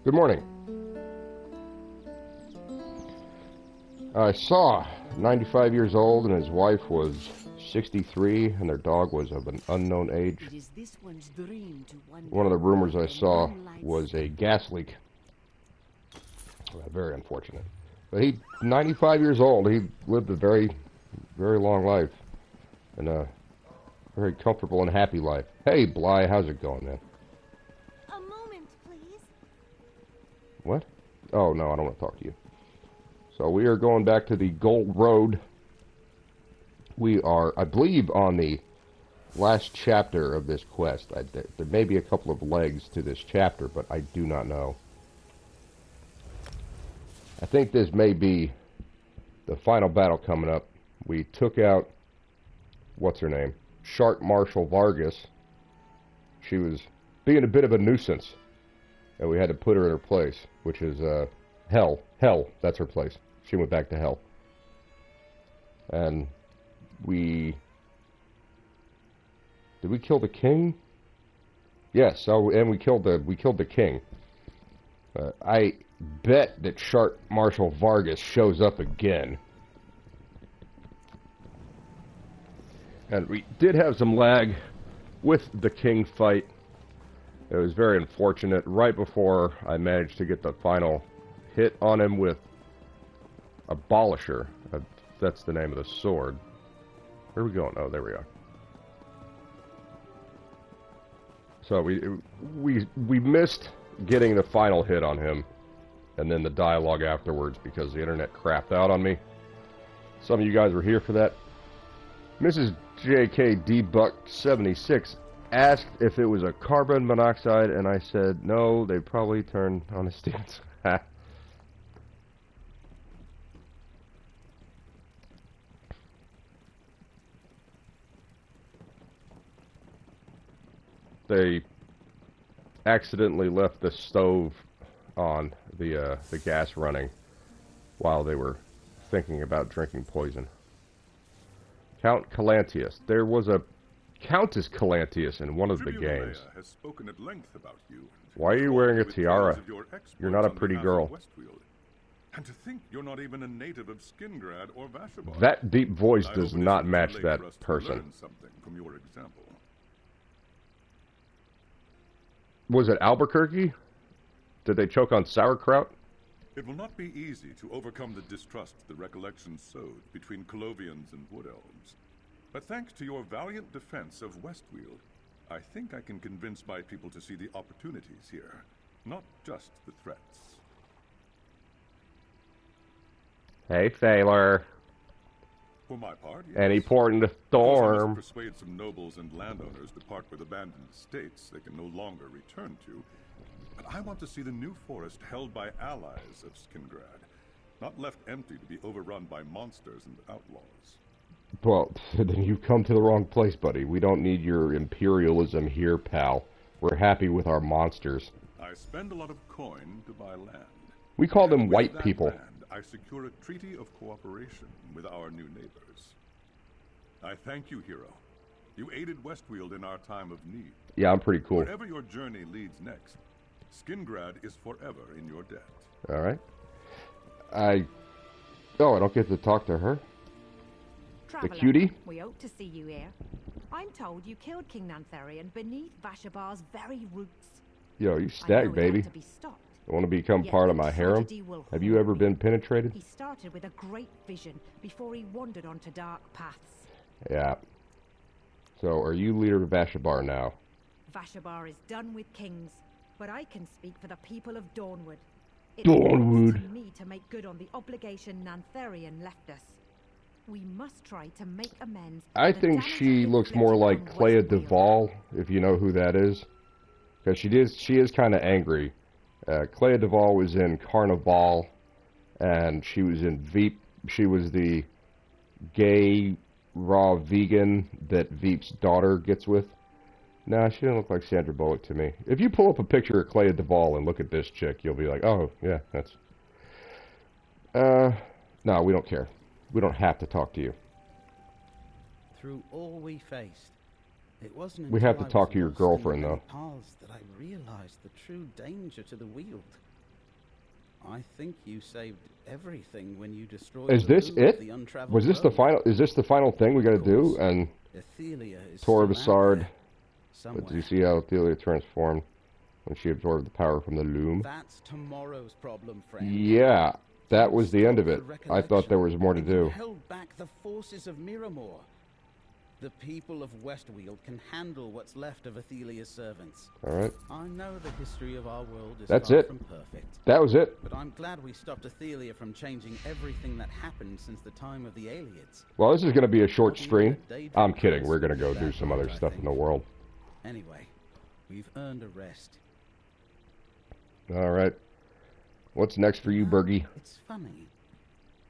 Good morning. I saw 95 years old and his wife was 63 and their dog was of an unknown age. One of the rumors I saw was a gas leak. Very unfortunate. But he, 95 years old, he lived a very, very long life. And a very comfortable and happy life. Hey, Bly, how's it going, man? A moment, please. What? Oh, no, I don't want to talk to you. So we are going back to the Gold Road. We are, I believe, on the last chapter of this quest. There may be a couple of legs to this chapter, but I do not know. I think this may be the final battle coming up. We took out, what's her name? Shark Marshal Vargas. She was being a bit of a nuisance, and we had to put her in her place, which is Hell. Hell, that's her place. She went back to Hell. And did we kill the king? Yes. So, and we killed the king. I bet that Shark Marshal Vargas shows up again. And we did have some lag with the king fight. It was very unfortunate. Right before I managed to get the final hit on him with Abolisher. That's the name of the sword. Where are we going? Oh, there we are. So we missed getting the final hit on him, and then the dialogue afterwards because the internet crapped out on me. Some of you guys were here for that. Mrs. JK Buck 76 asked if it was a carbon monoxide, and I said no. They probably turned on a stance. They accidentally left the stove on, the gas running, while they were thinking about drinking poison. Count Calantius. There was a Countess Calantius in one of the games. Has spoken at length about you. Why are you wearing a tiara? You're not a pretty girl. And to think you're not even a native of Skingrad or Vashabar. That deep voice does not match that person. Learn something from your example. Was it Albuquerque? Did they choke on sauerkraut? It will not be easy to overcome the distrust the recollection sowed between Colovians and Wood Elves. But thanks to your valiant defense of Westweald, I think I can convince my people to see the opportunities here, not just the threats. Hey, sailor. For my part, yes. Any port in the storm. I must persuade some nobles and landowners to part with abandoned estates they can no longer return to. But I want to see the new forest held by allies of Skingrad, not left empty to be overrun by monsters and outlaws. Well, then you've come to the wrong place, buddy. We don't need your imperialism here, pal. We're happy with our monsters. I spend a lot of coin to buy land. We call them white people. I secure a treaty of cooperation with our new neighbors. I thank you, hero. You aided Westweald in our time of need. Yeah, I'm pretty cool. Wherever your journey leads next, Skingrad is forever in your debt. All right. I don't get to talk to her. Traveler, the cutie? We hope to see you here. I'm told you killed King Nantharion beneath Vashabar's very roots. Yo, you stag, baby. To be stopped. Want to become part of my harem? Have you ever been penetrated? He started with a great vision before he wandered onto dark paths. Yeah. So, are you leader of Vashabar now? Vashabar is done with kings, but I can speak for the people of Dawnwood. It Dawnwood. falls to me to make good on the obligation Nantharion left us. We must try to make amends. I think she looks more like Clea Duvall, if you know who that is. Because she is kind of angry. Clea Duvall was in Carnival, and she was in Veep. She was the gay, raw vegan that Veep's daughter gets with. Nah, she didn't look like Sandra Bullock to me. If you pull up a picture of Clea Duvall and look at this chick, you'll be like, oh, yeah, that's... No, we don't care. We don't have to talk to you. Through all we faced, it wasn't. We have to talk to your girlfriend, though. Paths that I realized the true danger to the Weald. I think you saved everything when you destroyed Is the this loop of it? the untraveled Was this the road. final? Is this the final thing we got to Of do? course. And Athelia is Tor still out Basard. there, But do somewhere. you see how Athelia transformed when she absorbed the power from the loom? That's tomorrow's problem, friend. Yeah, that You was the end of stopped it. the I thought there was more to recollection, and you do. held back the forces of Miramor. The people of Westweald can handle what's left of Athelia's servants. Alright. I know the history of our world is That's far it. from perfect, That was it. but I'm glad we stopped Athelia from changing everything that happened since the time of the Aliads. Well, this is going to be a short Not even stream. a daydream I'm kidding. prince We're going to could go do do that some right, other I stuff think. in the world. Anyway, we've earned a rest. Alright. What's next for you, Bergie? It's funny.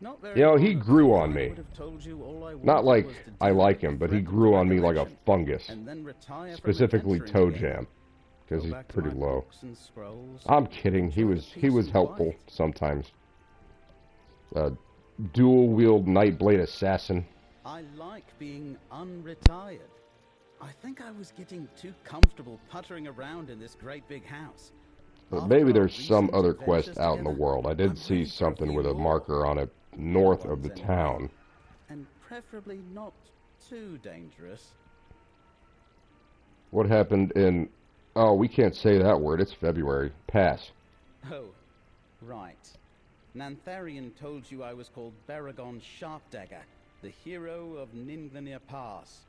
Not very You know, long he ago, grew on I me. would have told you all I Not wanted like was to I deal like with him, the but he threat of grew on me like a recollection, fungus. and then retire from Specifically adventuring Toe again. Jam. Because Go he's back to pretty my low. books and scrolls, I'm kidding. He enjoy was the he was peace and helpful quiet. sometimes. Dual wield Nightblade assassin. I like being unretired. I think I was getting too comfortable puttering around in this great big house. But After maybe our there's some recent other adventures quest out in the together, world. I did I'm see ready for a something few with a more. marker on it north Bigger of the ones anyway. town. And preferably not too dangerous. What happened in... Oh, we can't say that word. It's February. Pass. Oh, right. Nantharian told you I was called Baragon Sharpdagger, the hero of Ninglanir Pass.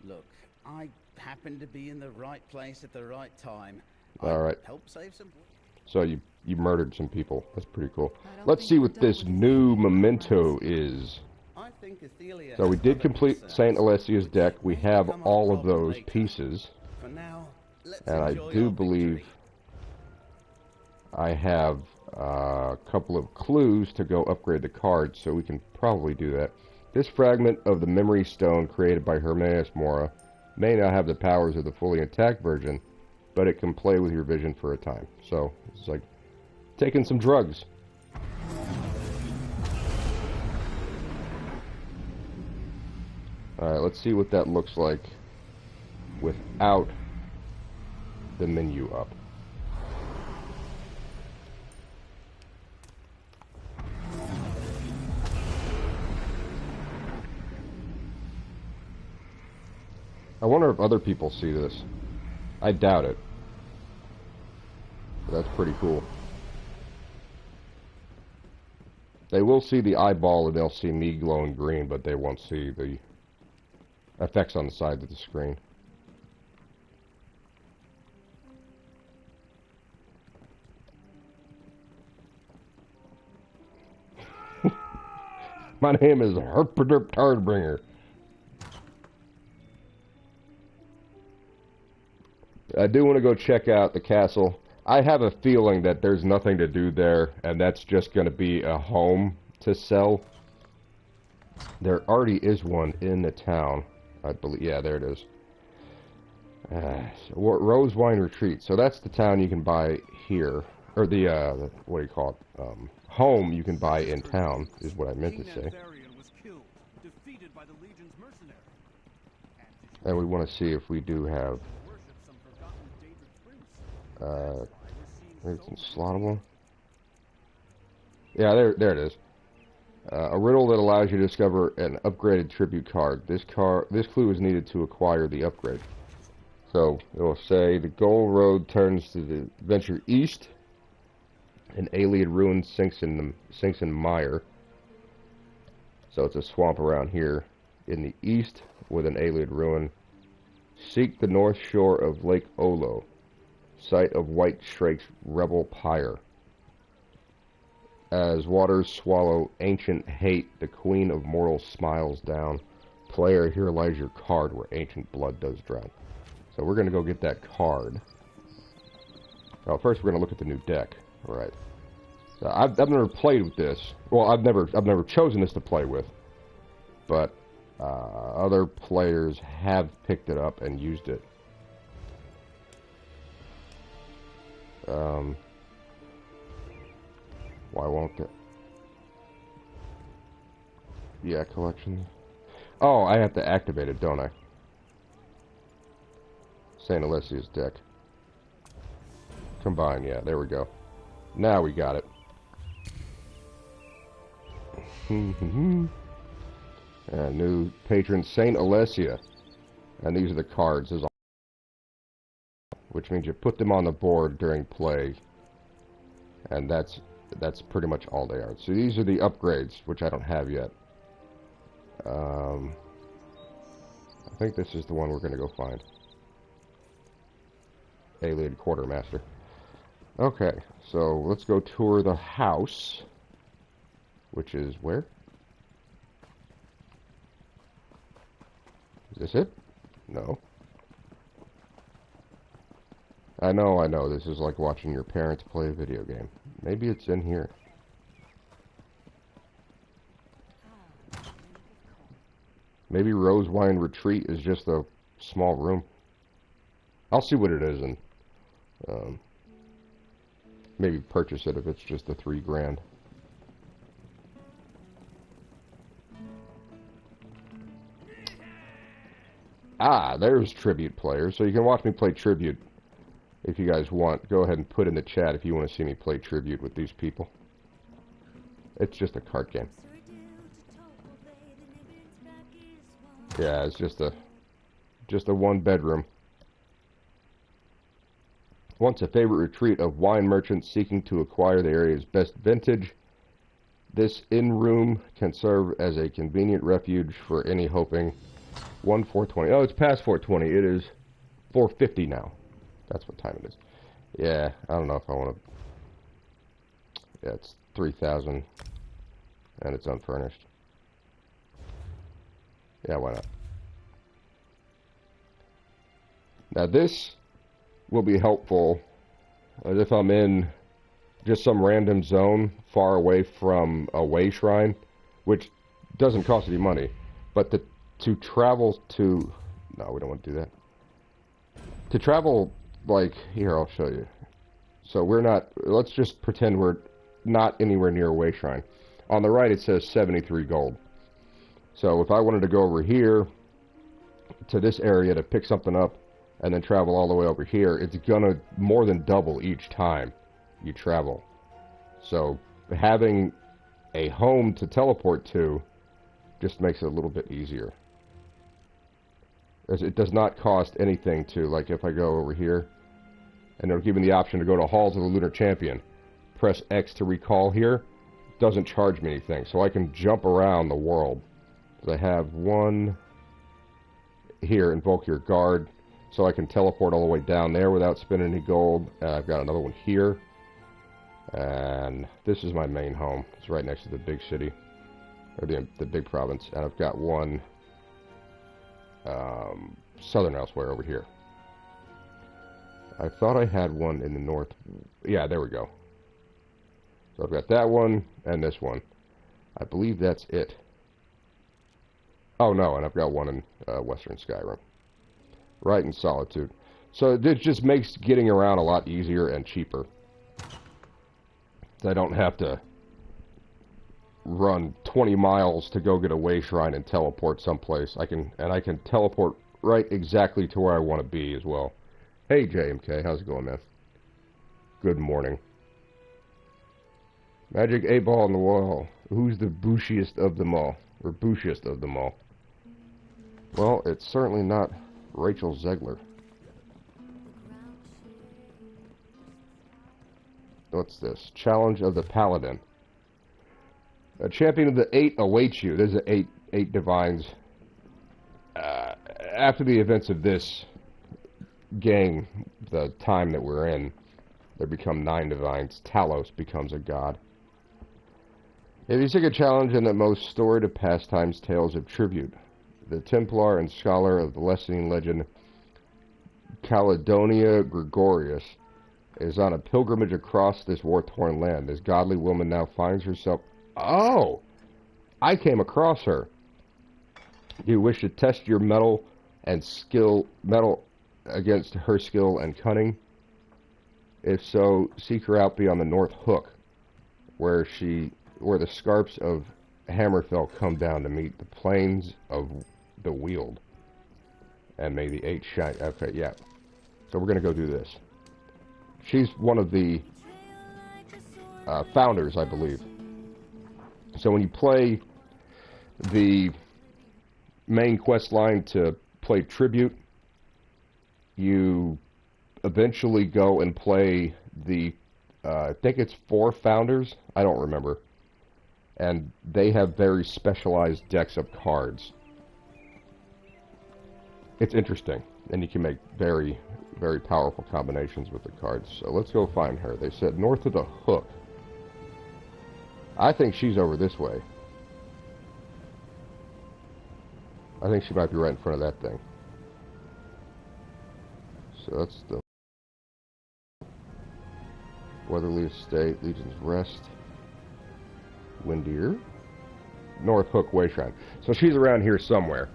Look, I happened to be in the right place at the right time. All right. Help save some... So you murdered some people. That's pretty cool. Let's see what this new memento is. I think Athelia So we has did other complete concerns, St. Alessia's which deck. We may have become our all of problem those later. pieces. For now, let's And I enjoy do our believe victory. I have a couple of clues to go upgrade the card, so we can probably do that. This fragment of the Memory Stone created by Hermaeus Mora may not have the powers of the fully intact version, but it can play with your vision for a time. So, it's like taking some drugs. Alright, let's see what that looks like without the menu up. I wonder if other people see this. I doubt it. But that's pretty cool. They will see the eyeball and they'll see me glowing green, but they won't see the effects on the side of the screen. My name is Herpaderp Tardbringer. I do want to go check out the castle. I have a feeling that there's nothing to do there, and that's just going to be a home to sell. There already is one in the town, I believe. Yeah, there it is. Rose Wine Retreat. So that's the town you can buy here, or the what do you call it? Home you can buy in town is what I meant to say. Was killed, defeated by the Legion's mercenary. And we want to see if we do have. Worship some forgotten Daedric prince. It's slottable. Yeah, there it is. A riddle that allows you to discover an upgraded tribute card. This clue is needed to acquire the upgrade. So it will say the gold road turns to the venture east. An Ayleid ruin sinks in mire. So it's a swamp around here. In the east, with an Ayleid ruin, seek the north shore of Lake Olo, site of White Shrake's rebel pyre. As waters swallow ancient hate, the queen of mortals smiles down. Player, here lies your card where ancient blood does drown. So we're going to go get that card. Well, first we're going to look at the new deck. All right. So I've never played with this. Well, I've never chosen this to play with. But other players have picked it up and used it. Why won't it? Yeah, collections. Oh, I have to activate it, don't I? St. Alessia's deck. Combine, yeah, there we go. Now we got it. And new patron, Saint Alessia. And these are the cards, which means you put them on the board during play. And that's pretty much all they are. So these are the upgrades, which I don't have yet. I think this is the one we're going to go find. Alien Quartermaster. Okay, so let's go tour the house. Which is where? Is this it? No. I know, this is like watching your parents play a video game. Maybe it's in here. Maybe Rosewine Retreat is just a small room. I'll see what it is and maybe purchase it if it's just the $3 grand. Ah, there's Tribute Player. So you can watch me play Tribute if you guys want. Go ahead and put in the chat if you want to see me play Tribute with these people. It's just a card game. Yeah, it's just a 1-bedroom. Once a favorite retreat of wine merchants seeking to acquire the area's best vintage, this inn-room can serve as a convenient refuge for any hoping. 4:20. Oh, it's past 4:20. It is 4:50 now. That's what time it is. Yeah, I don't know if I want to. Yeah, it's 3,000, and it's unfurnished. Yeah, why not? Now this will be helpful as if I'm in just some random zone far away from a way shrine, which doesn't cost any money, but to travel to... No, we don't want to do that. To travel, like, here, I'll show you. So we're not... Let's just pretend we're not anywhere near a way shrine. On the right, it says 73 gold. So if I wanted to go over here to this area to pick something up and then travel all the way over here, it's gonna more than double each time you travel. So having a home to teleport to just makes it a little bit easier. As it does not cost anything to, like if I go over here and they're giving the option to go to Halls of the Lunar Champion, press X to recall here, doesn't charge me anything, so I can jump around the world. I have one here, invoke your guard, so I can teleport all the way down there without spending any gold. I've got another one here, and this is my main home. It's right next to the big city, or the big province, and I've got one southern elsewhere over here. I thought I had one in the north. Yeah, there we go. So I've got that one and this one. I believe that's it. Oh no, and I've got one in Western Skyrim. Right in Solitude. So it just makes getting around a lot easier and cheaper. I don't have to run 20 miles to go get a way shrine and teleport someplace. I can teleport right exactly to where I want to be as well. Hey JMK, how's it going, man? Good morning. Magic 8-ball on the wall. Who's the bushiest of them all? Or bushiest of them all? Well, it's certainly not Rachel Zegler. What's this? Challenge of the Paladin. A champion of the 8 awaits you. There's eight divines. After the events of this game, the time that we're in, there become 9 divines. Talos becomes a god. If you seek a challenge in the most storied of pastimes tales of tribute, the Templar and scholar of the lessening legend Caledonia Gregorius is on a pilgrimage across this war-torn land. This godly woman now finds herself... Oh! I came across her. Do you wish to test your mettle against her skill and cunning? If so, seek her out beyond the North Hook, where the scarps of Hammerfell come down to meet the plains of the Weald. And may the 8 shine. Okay, yeah. So we're going to go do this. She's one of the founders, I believe. So when you play the main quest line to play Tribute, you eventually go and play the, I think it's 4 founders, I don't remember, and they have very specialized decks of cards. It's interesting, and you can make very, very powerful combinations with the cards. So let's go find her. They said north of the Hook. I think she's over this way. I think she might be right in front of that thing. So that's the Weatherly Estate, Legion's Rest, Windier, North Hook Wayshrine. So she's around here somewhere.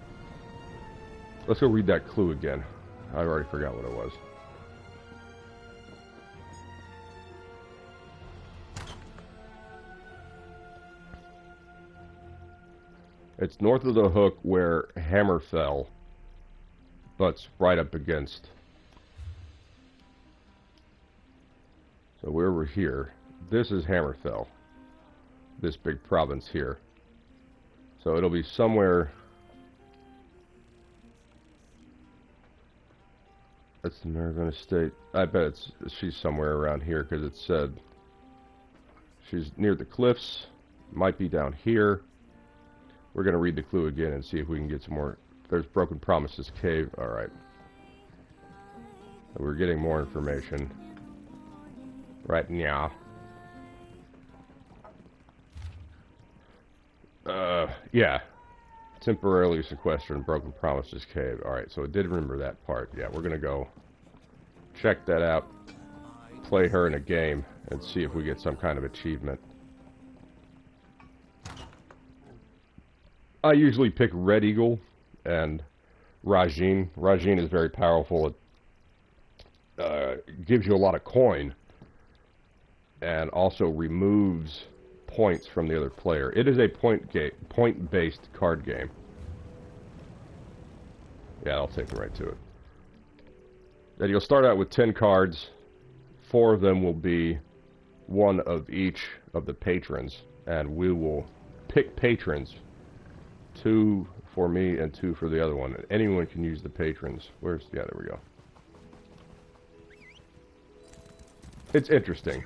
Let's go read that clue again. I already forgot what it was. It's north of the Hook where Hammerfell butts right up against. So we're here. This is Hammerfell. This big province here. So it'll be somewhere. That's the Marathon Estate. I bet she's somewhere around here because it said she's near the cliffs. Might be down here. We're going to read the clue again and see if we can get some more. There's Broken Promises Cave. Alright. We're getting more information right now. Yeah. Temporarily sequestered in Broken Promises Cave. Alright, so it did remember that part. Yeah, we're going to go check that out, play her in a game, and see if we get some kind of achievement. I usually pick Red Eagle and Rajin. Rajin is very powerful. It gives you a lot of coin and also removes points from the other player. It is a point-based card game. Yeah, I'll take it right to it. And you'll start out with 10 cards. 4 of them will be one of each of the patrons, and we will pick patrons. 2 for me and 2 for the other one. Anyone can use the patrons. Yeah, there we go. It's interesting.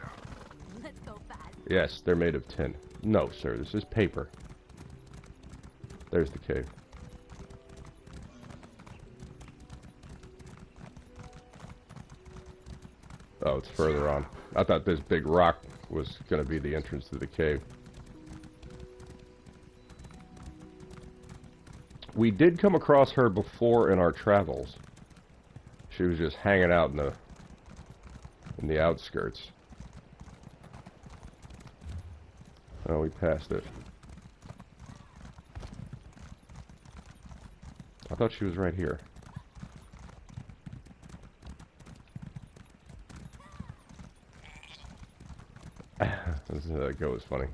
Let's go fast. Yes, they're made of tin. No, sir, this is paper. There's the cave. Oh, it's further on. I thought this big rock was going to be the entrance to the cave. We did come across her before in our travels. She was just hanging out in the outskirts. Oh, we passed it. I thought she was right here. That go was funny.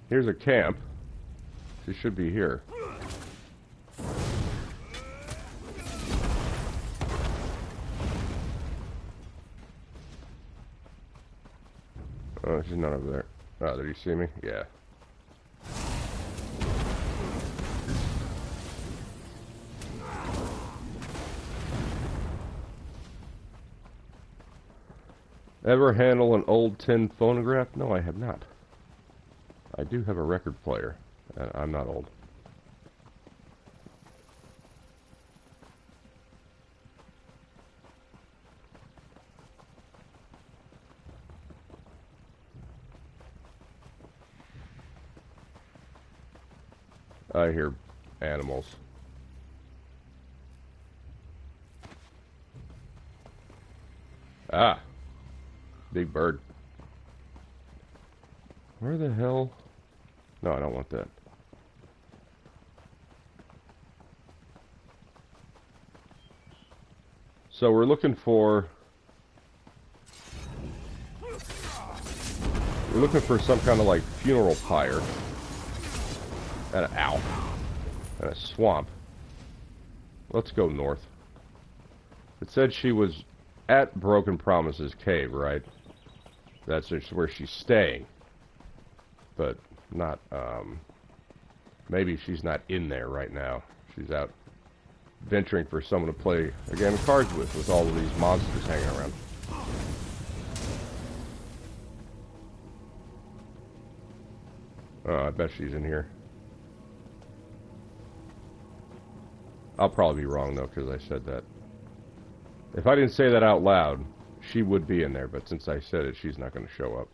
Here's a camp. She should be here. Oh, she's not over there. Oh, did you see me? Yeah. Ever handle an old tin phonograph? No, I have not. I do have a record player, and I'm not old. I hear animals. Ah! Big bird. Where the hell? No, I don't want that. So we're looking for some kind of like funeral pyre. And an owl. And a swamp. Let's go north. It said she was at Broken Promises Cave, right? That's just where she's staying. But not, maybe she's not in there right now. She's out venturing for someone to play a game of cards with all of these monsters hanging around. Oh, I bet she's in here. I'll probably be wrong, though, because I said that. If I didn't say that out loud, she would be in there, but since I said it, she's not going to show up.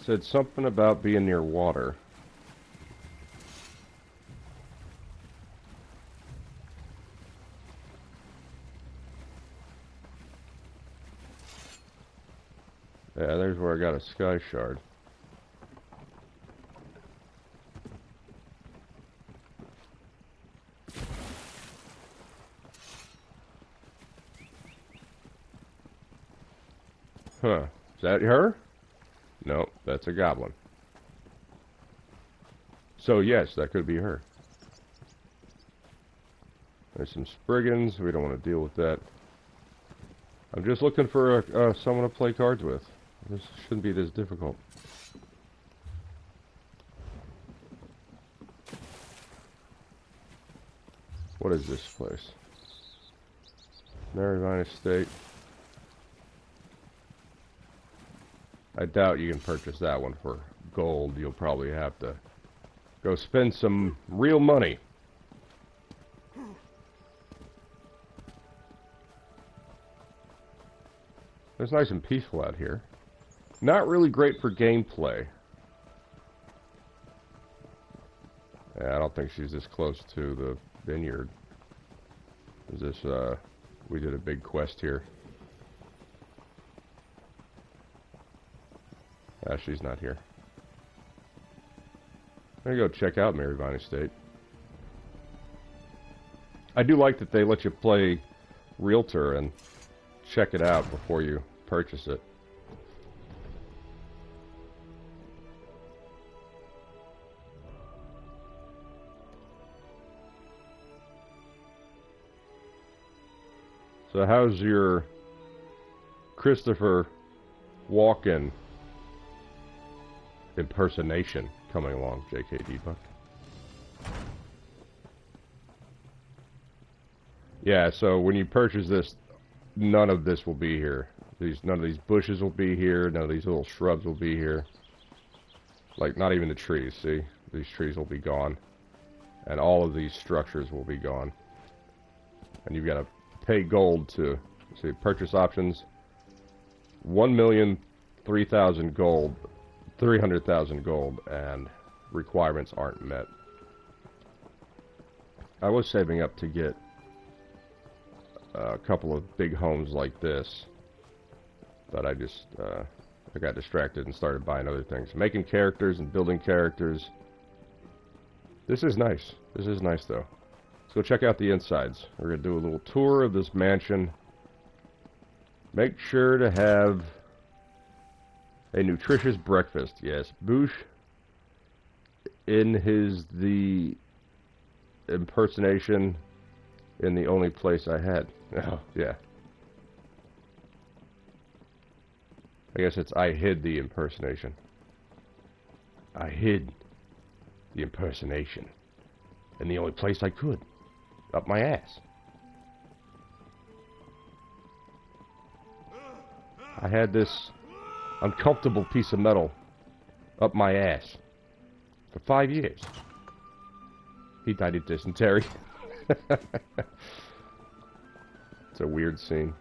Said something about being near water. Yeah, there's where I got a sky shard. Huh. Is that her? No, that's a goblin. So yes, that could be her. There's some Spriggans. We don't want to deal with that. I'm just looking for someone to play cards with. This shouldn't be this difficult. What is this place? Maryvine Estate. I doubt you can purchase that one for gold. You'll probably have to go spend some real money. It's nice and peaceful out here. Not really great for gameplay. Yeah, I don't think she's this close to the vineyard. Is this, we did a big quest here. She's not here. I'm gonna go check out Maryvine Estate. I do like that they let you play Realtor and check it out before you purchase it. So how's your Christopher Walken impersonation coming along, JKD Buck? Yeah, so when you purchase this, none of this will be here. None of these bushes will be here, none of these little shrubs will be here. Like, not even the trees, see? These trees will be gone. And all of these structures will be gone. And you've got to pay gold to, see, purchase options. 1,003,000 gold. 300,000 gold, and requirements aren't met. I was saving up to get a couple of big homes like this, but I just I got distracted and started buying other things, making characters and building characters. This is nice. This is nice, though. Let's go check out the insides. We're gonna do a little tour of this mansion. Make sure to have a nutritious breakfast. Yes, Boosh, in the impersonation, in the only place I had. Oh, yeah. I guess it's I hid the impersonation. I hid the impersonation in the only place I could. Up my ass. I had this uncomfortable piece of metal up my ass for 5 years. He died of dysentery. It's a weird scene.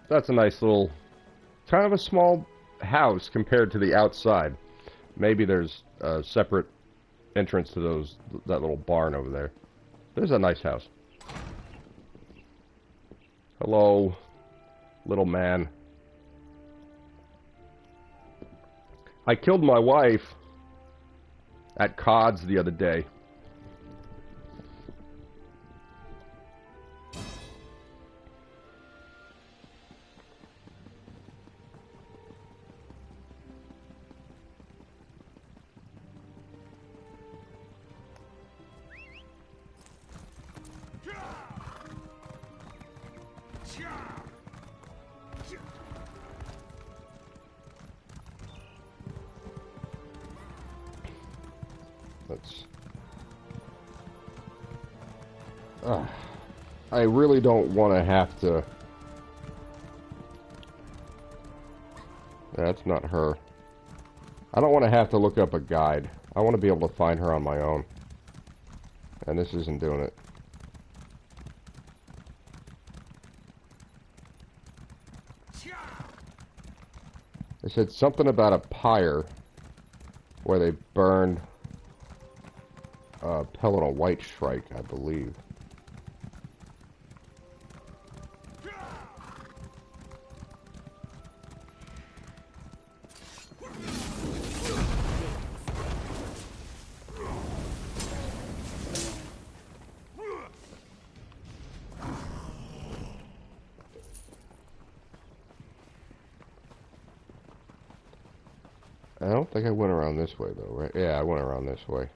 That's a nice little, kind of a small house compared to the outside. Maybe there's a separate entrance to that little barn over there. There's a nice house. Hello, little man. I killed my wife at CODs the other day. It's... I really don't want to have to... That's not her. I don't want to have to look up a guide. I want to be able to find her on my own. And this isn't doing it. They said something about a pyre where they burned a pellet of white shrike, I believe. I don't think I went around this way, though, right? Yeah, I went around this way.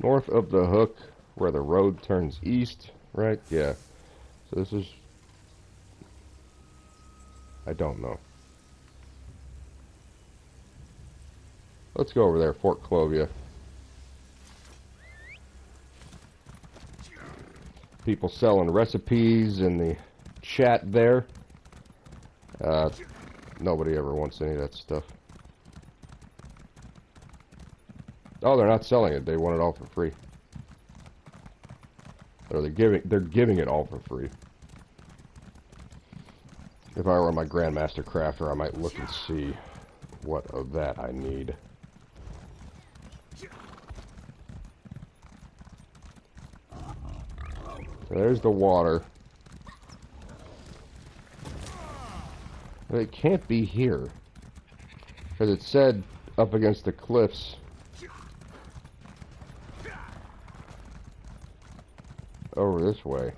North of the hook, where the road turns east, right? Yeah. So this is... I don't know. Let's go over there, Fort Clovia. People selling recipes in the chat there. Nobody ever wants any of that stuff. Oh, they're not selling it. They want it all for free. Or they're giving it all for free. If I were my Grandmaster Crafter, I might look and see what of that I need. There's the water. But it can't be here. Because it said up against the cliffs. Over this way.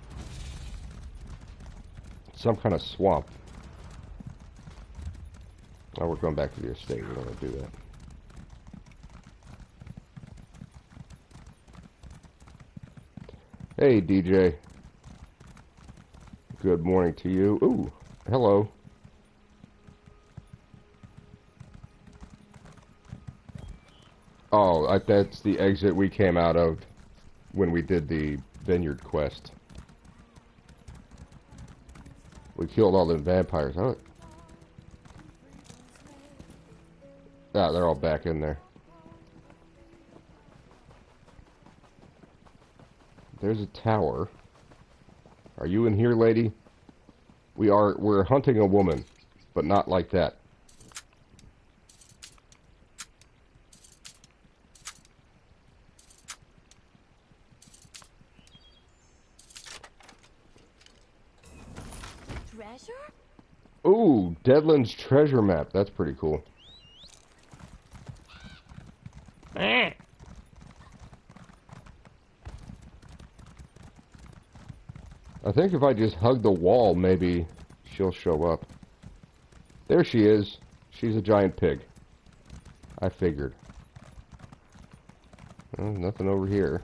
Some kind of swamp. Oh, we're going back to the estate. We don't want to do that. Hey, DJ. Good morning to you. Ooh, hello. Oh, that's the exit we came out of when we did the vineyard quest. We killed all the vampires. Oh. Ah, they're all back in there. There's a tower. Are you in here, lady? We're hunting a woman, but not like that. Treasure? Ooh, Deadland's treasure map. That's pretty cool. I think if I just hug the wall, maybe she'll show up. There she is. She's a giant pig. I figured. Well, nothing over here.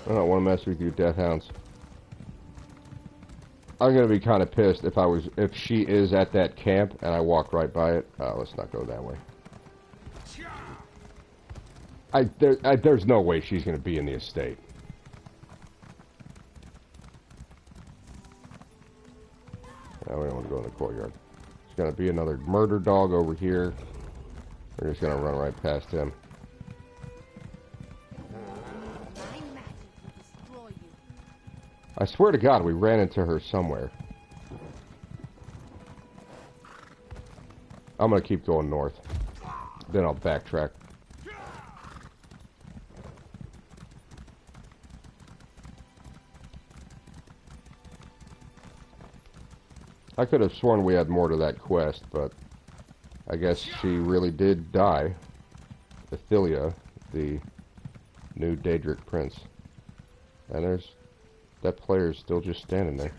I don't want to mess with you, Deathhounds. I'm gonna be kind of pissed if she is at that camp and I walk right by it. Let's not go that way. There's no way she's gonna be in the estate. We don't want to go in the courtyard. There's gonna be another murder dog over here. We're just gonna run right past him. I swear to God, we ran into her somewhere. I'm gonna keep going north. Then I'll backtrack. I could have sworn we had more to that quest, but I guess she really did die. Athilia, the new Daedric prince. And there's... that player's still just standing there.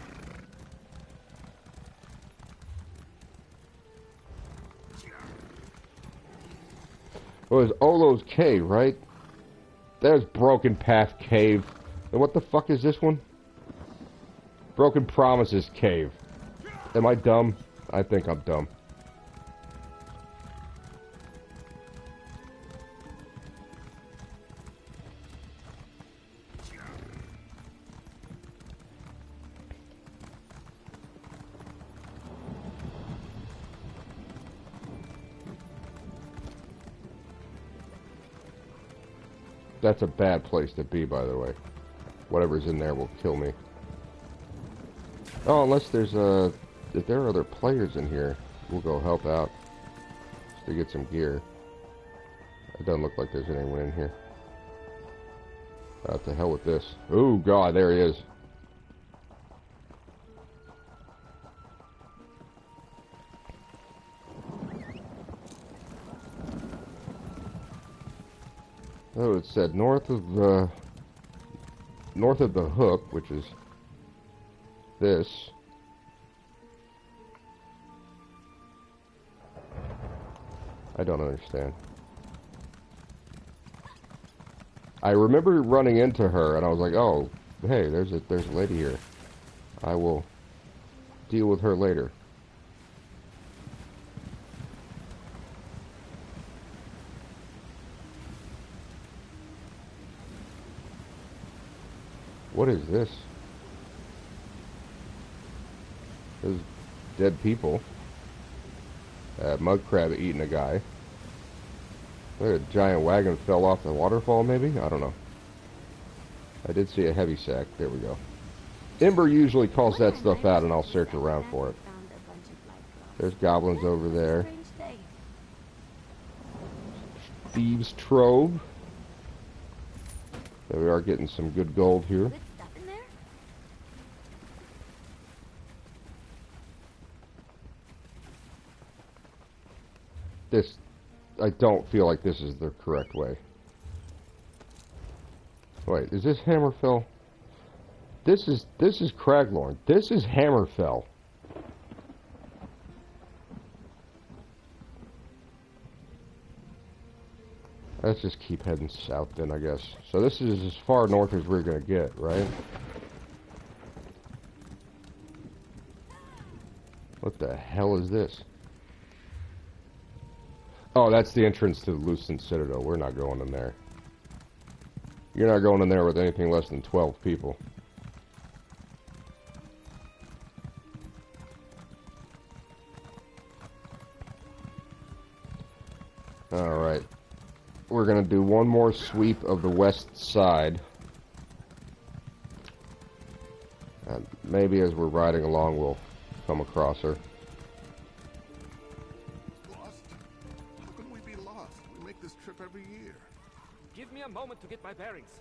Well, there's Olo's Cave, right? There's Broken Path Cave. And what the fuck is this one? Broken Promises Cave. Am I dumb? I think I'm dumb. That's a bad place to be, by the way. Whatever's in there will kill me. Oh, unless there's if there are other players in here, we'll go help out. Just to get some gear. It doesn't look like there's anyone in here. To hell with this. Oh god, there he is. Oh, it said north of the hook, which is this. I don't understand. I remember running into her, and I was like, "Oh, hey, there's a lady here. I will deal with her later." What is this? There's dead people. Mud crab eating a guy. Look, a giant wagon fell off the waterfall, maybe? I don't know. I did see a heavy sack. There we go. Ember usually calls that stuff out, and I'll search around for it. There's goblins over there. Thieves' Trove. There we are, getting some good gold here. This, I don't feel like this is the correct way. Wait, is this Hammerfell? This is Craglorn. This is Hammerfell. Let's just keep heading south then, I guess. So this is as far north as we're gonna get, right? What the hell is this? Oh, that's the entrance to the Lucent Citadel. We're not going in there. You're not going in there with anything less than 12 people. Alright. We're going to do one more sweep of the west side. And maybe as we're riding along we'll come across her. Every year. Give me a moment to get my bearings.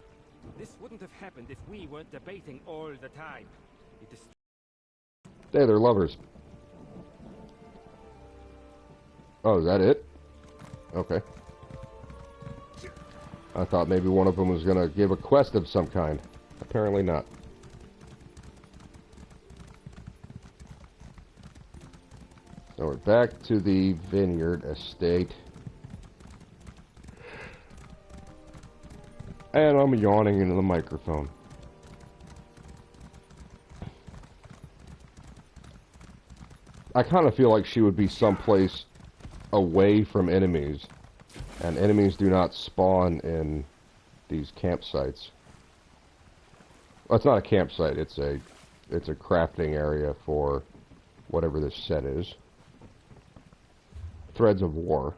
This wouldn't have happened if we weren't debating all the time. It is... Hey, they're lovers. Oh, is that it? Okay. I thought maybe one of them was gonna give a quest of some kind. Apparently not. So we're back to the vineyard estate. And I'm yawning into the microphone. I kind of feel like she would be someplace away from enemies. And enemies do not spawn in these campsites. Well, it's not a campsite, it's a crafting area for whatever this set is. Threads of War.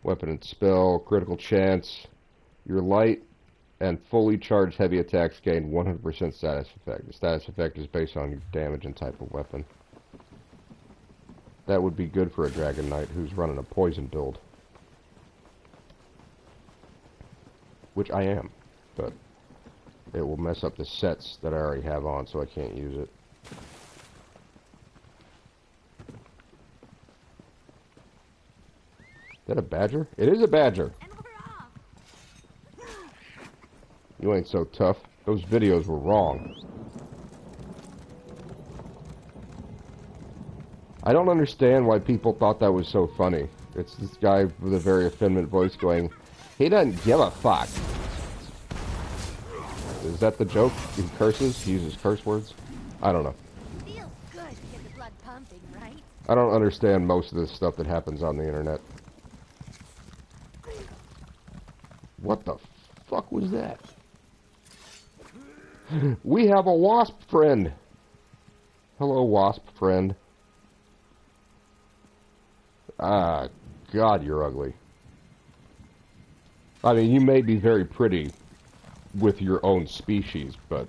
Weapon and spell, critical chance. Your light and fully charged heavy attacks gain 100% status effect. The status effect is based on your damage and type of weapon. That would be good for a Dragon Knight who's running a poison build. Which I am, but it will mess up the sets that I already have on, so I can't use it. Is that a badger? It is a badger! You ain't so tough. Those videos were wrong. I don't understand why people thought that was so funny. It's this guy with a very effeminate voice going, he doesn't give a fuck. Is that the joke? He curses? He uses curse words? I don't know. Feels good to get the blood pumping, right? I don't understand most of this stuff that happens on the internet. What the fuck was that? We have a wasp friend. Hello, wasp friend. Ah, God, you're ugly. I mean, you may be very pretty with your own species, but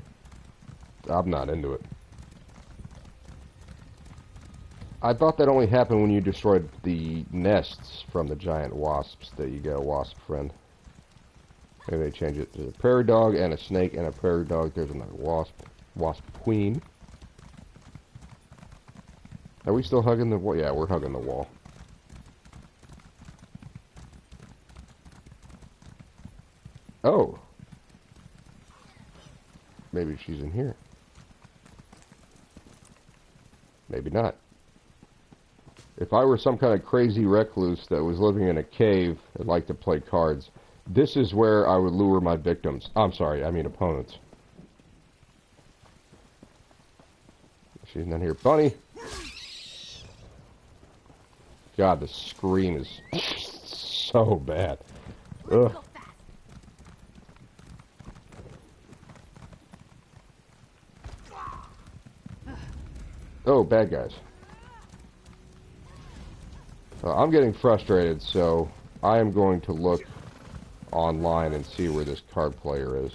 I'm not into it. I thought that only happened when you destroyed the nests from the giant wasps that you get a wasp friend. Maybe they change it to a prairie dog and a snake and a prairie dog. There's another wasp. Wasp queen. Are we still hugging the wall? Yeah, we're hugging the wall. Oh. Maybe she's in here. Maybe not. If I were some kind of crazy recluse that was living in a cave and liked to play cards, this is where I would lure my victims. I'm sorry, I mean opponents. She's not here. Bunny! God, the scream is so bad. Ugh. Oh, bad guys. I'm getting frustrated, so I am going to look online and see where this card player is.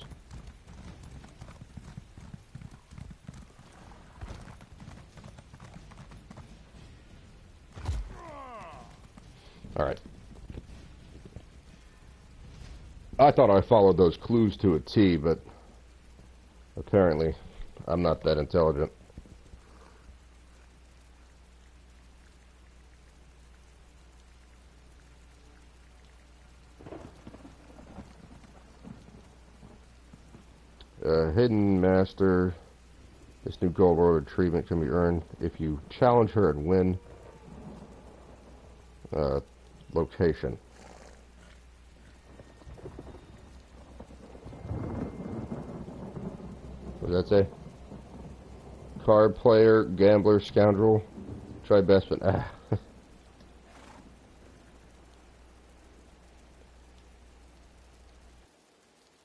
Alright. I thought I followed those clues to a T, but apparently I'm not that intelligent. Hidden Master. This new gold road treatment can be earned if you challenge her and win. Location. What does that say? Card player, gambler, scoundrel. Try best, but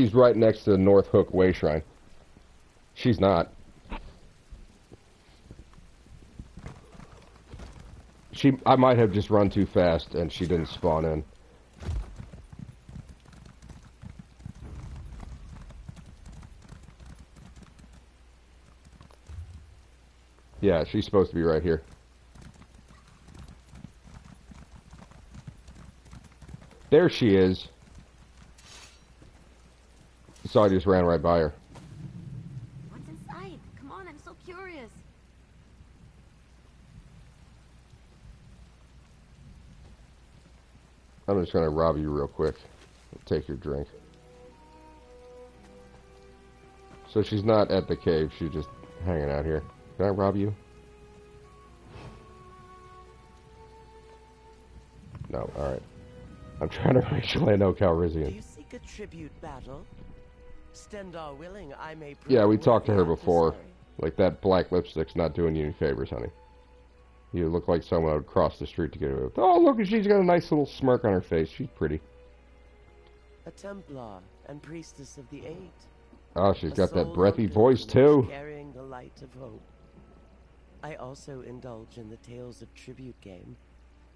She's right next to the North Hook Way Shrine. She's not. I might have just run too fast and she didn't spawn in. Yeah, she's supposed to be right here. There she is. So I just ran right by her. What's inside? Come on, I'm so curious. I'm just gonna rob you real quick. Take your drink. So she's not at the cave, she's just hanging out here. Can I rob you? No, alright. I'm trying to make sure I know Calrissian. Do you seek a tribute battle? Stendar willing, I may prove Yeah, we talked to her worthy before. adversary. Like, that black lipstick's not doing you any favors, honey. You look like someone I would cross the street to get away with. Oh, look, she's got a nice little smirk on her face. She's pretty. A Templar and priestess of the Eight. Oh, she's A got that soul breathy of voice, pilgrimage too. Carrying the light of hope. I also indulge in the Tales of Tribute game.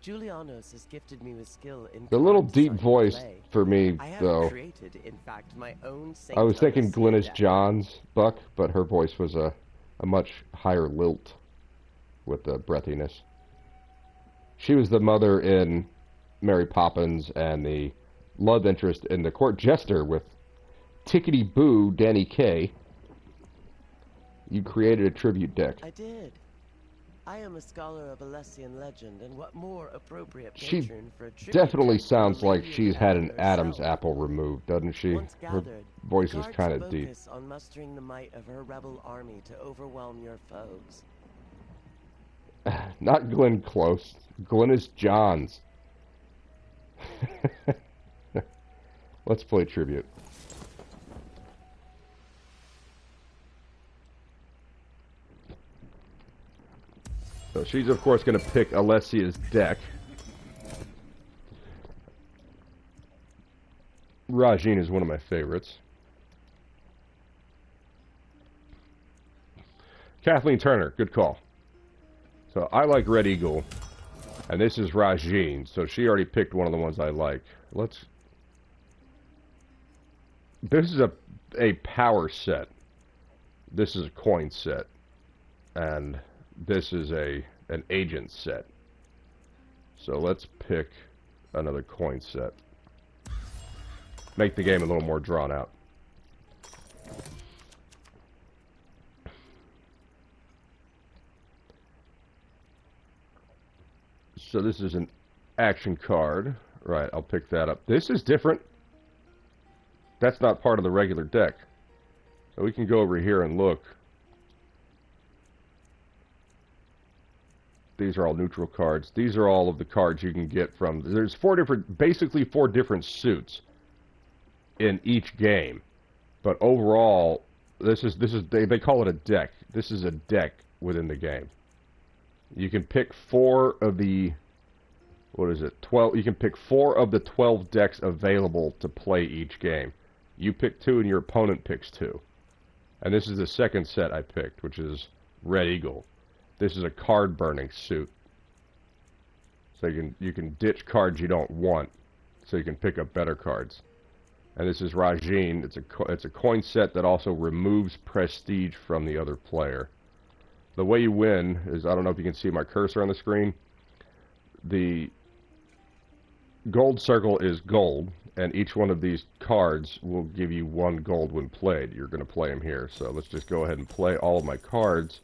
Julianos has gifted me with skill in The little card deep design voice play. for me, I have though. created, in fact, my own Saint I was thinking Odyssey Glynis deck. John's Buck, but her voice was a much higher lilt with the breathiness. She was the mother in Mary Poppins and the love interest in The Court Jester with Tickety Boo Danny Kaye. You created a tribute deck. I did. I am a scholar of Alessian legend, and what more appropriate She patron for a tribute definitely deck than sounds the like Lady of she's had an Heaven Adam's herself? apple removed, doesn't she? Once Her gathered, voice is cards kind of deep. focus on mustering the might of her rebel army to overwhelm your foes. Not Glenn Close. Glennis Johns. Let's play Tribute. So she's, of course, going to pick Alessia's deck. Rajin is one of my favorites. Kathleen Turner, good call. So I like Red Eagle, and this is Rajin, so she already picked one of the ones I like. This is a power set. This is a coin set, and this is an agent set. So let's pick another coin set. Make the game a little more drawn out. So this is an action card. Right, I'll pick that up. This is different. That's not part of the regular deck. So we can go over here and look. These are all neutral cards. These are all of the cards you can get from... There's basically four different suits in each game. But overall, they call it a deck. This is a deck within the game. You can pick 4 of the... What is it? 12. You can pick 4 of the 12 decks available to play each game. You pick 2 and your opponent picks 2. And this is the second set I picked, which is Red Eagle. This is a card burning suit. So you can ditch cards you don't want, so you can pick up better cards. And this is Rajin. It's a coin set that also removes prestige from the other player. The way you win is, I don't know if you can see my cursor on the screen. The gold circle is gold, and each one of these cards will give you 1 gold when played. You're going to play them here. So let's just go ahead and play all of my cards.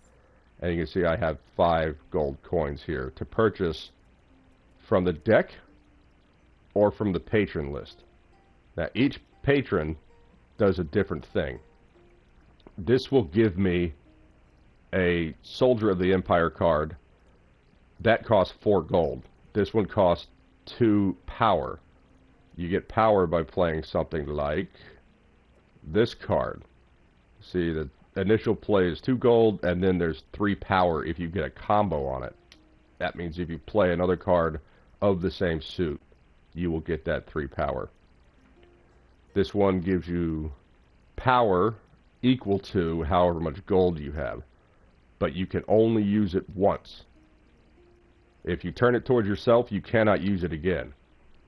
And you can see I have 5 gold coins here to purchase from the deck or from the patron list. Now, each patron does a different thing. This will give me a Soldier of the Empire card. That costs 4 gold. This one costs 2 power. You get power by playing something like this card. See, the initial play is 2 gold, and then there's 3 power if you get a combo on it. That means if you play another card of the same suit, you will get that 3 power. This one gives you power equal to however much gold you have, but you can only use it once. If you turn it towards yourself, you cannot use it again.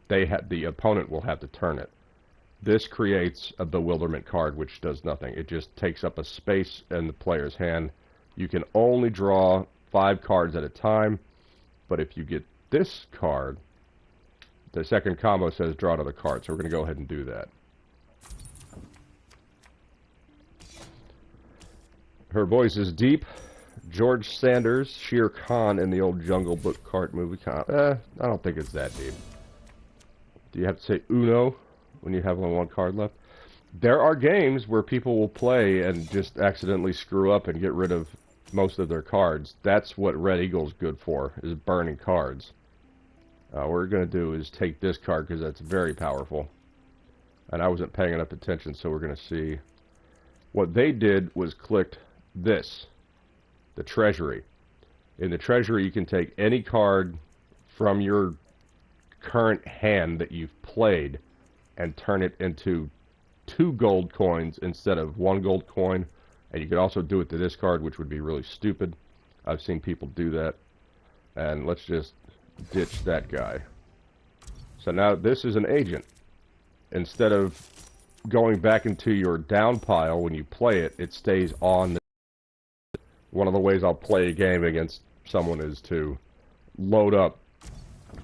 The opponent will have to turn it. This creates a bewilderment card, which does nothing. It just takes up a space in the player's hand. You can only draw 5 cards at a time, but if you get this card, the second combo says draw another card, so we're going to go ahead and do that. Her voice is deep. George Sanders, Shere Khan in the old Jungle Book cart movie. I don't think it's that deep. Do you have to say Uno when you have only 1 card left? There are games where people will play and just accidentally screw up and get rid of most of their cards. That's what Red Eagle's good for, is burning cards. What we're going to do is take this card because that's very powerful. And I wasn't paying enough attention, so we're going to see. What they did was clicked this, the Treasury. In the Treasury, you can take any card from your current hand that you've played and turn it into 2 gold coins instead of 1 gold coin. And you could also do it to this card, which would be really stupid. I've seen people do that. And let's just ditch that guy. So now this is an agent. Instead of going back into your down pile when you play it, it stays on the... One of the ways I'll play a game against someone is to load up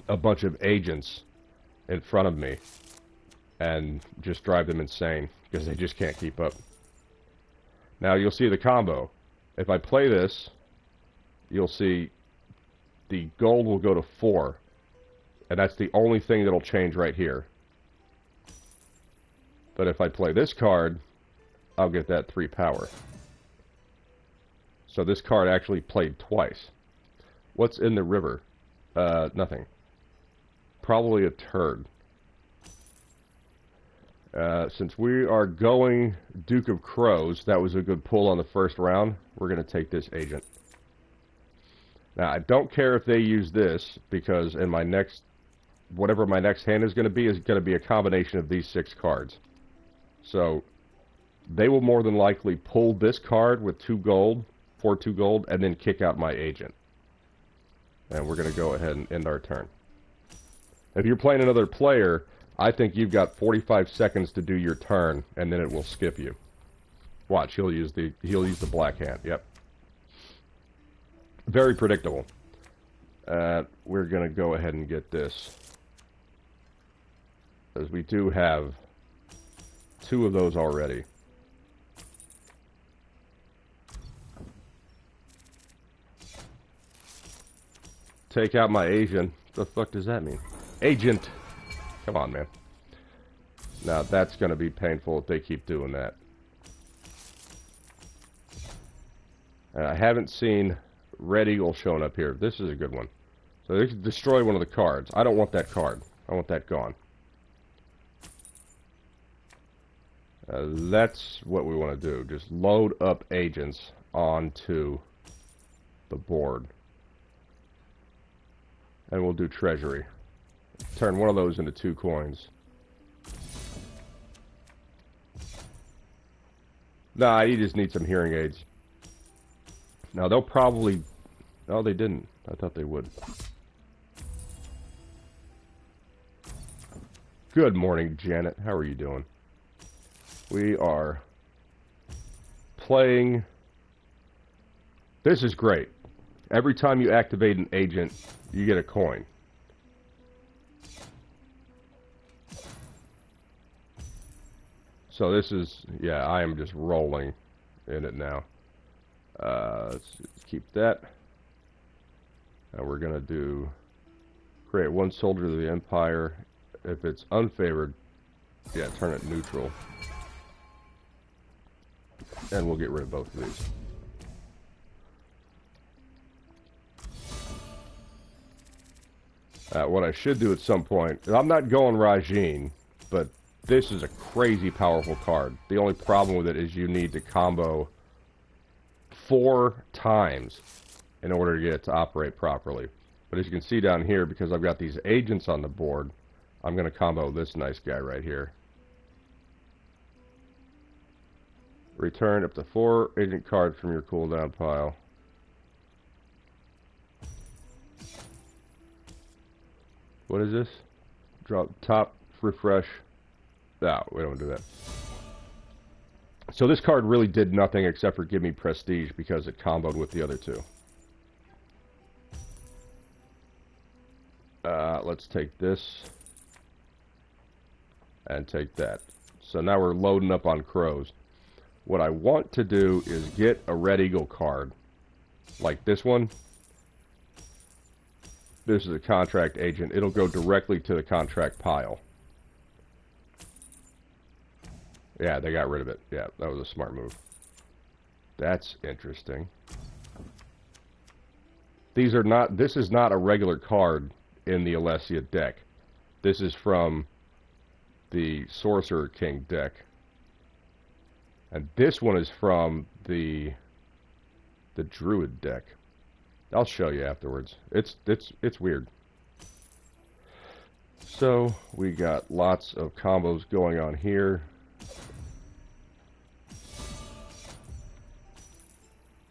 a bunch of agents in front of me and just drive them insane because they just can't keep up. Now you'll see the combo. If I play this, you'll see the gold will go to 4, and that's the only thing that'll change right here. But if I play this card, I'll get that 3 power. So this card actually played twice. What's in the river? Nothing. Probably a turd. Since we are going Duke of Crows, that was a good pull on the first round. We're going to take this agent. Now, I don't care if they use this, because in my next, whatever my next hand is going to be a combination of these 6 cards. So, they will more than likely pull this card with 2 gold, for 2 gold, and then kick out my agent. And we're going to go ahead and end our turn. If you're playing another player, I think you've got 45 seconds to do your turn, and then it will skip you. Watch, he'll use the black hand. Yep. Very predictable. We're going to go ahead and get this, as we do have 2 of those already. Take out my agent. The fuck does that mean? Agent! Come on, man. Now, that's going to be painful if they keep doing that. I haven't seen Red Eagle showing up here. This is a good one. So they can destroy one of the cards. I don't want that card. I want that gone. That's what we want to do. Just load up agents onto the board. And we'll do treasury. Turn one of those into 2 coins. Nah, you just need some hearing aids. Now, they'll probably... Oh, they didn't. I thought they would. Good morning, Janet. How are you doing? We are playing... This is great. Every time you activate an agent, you get a coin. So this is, yeah, I am just rolling in it now. Let's keep that. And we're going to do, create 1 soldier of the Empire. If it's unfavored, yeah, turn it neutral. And we'll get rid of both of these. What I should do at some point, I'm not going Rajin, but this is a crazy powerful card. The only problem with it is you need to combo 4 times in order to get it to operate properly. But as you can see down here, because I've got these agents on the board, I'm going to combo this nice guy right here. Return up to 4 agent cards from your cooldown pile. What is this? Drop top, refresh. No, we don't do that. So this card really did nothing except for give me prestige because it comboed with the other 2. Let's take this and take that. So now we're loading up on crows. What I want to do is get a Red Eagle card, like this one. This is a contract agent. It'll go directly to the contract pile. Yeah, they got rid of it. Yeah, that was a smart move. That's interesting. These are not, this is not a regular card in the Alessia deck. This is from the Sorcerer King deck. And this one is from the Druid deck. I'll show you afterwards. It's weird. So we got lots of combos going on here.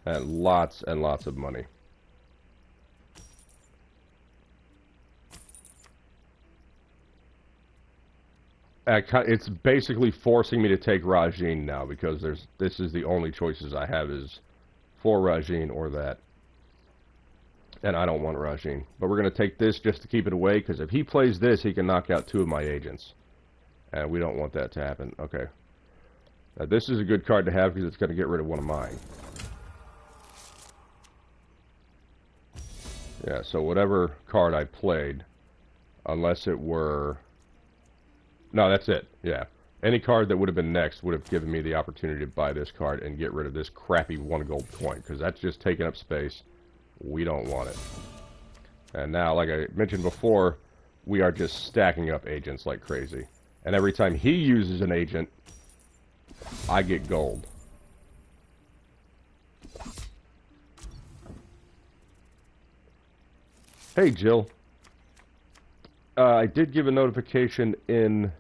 And lots of money. It's basically forcing me to take Rajin now because this is the only choices I have is for Rajin or that. And I don't want Rajin. But we're going to take this just to keep it away because if he plays this, he can knock out 2 of my agents. And we don't want that to happen. Okay. Now this is a good card to have because it's going to get rid of one of mine. Yeah, so whatever card I played, unless it were... No, that's it. Yeah. Any card that would have been next would have given me the opportunity to buy this card and get rid of this crappy 1 gold coin, because that's just taking up space. We don't want it. And now, like I mentioned before, we are just stacking up agents like crazy. And every time he uses an agent, I get gold. Hey, Jill. I did give a notification in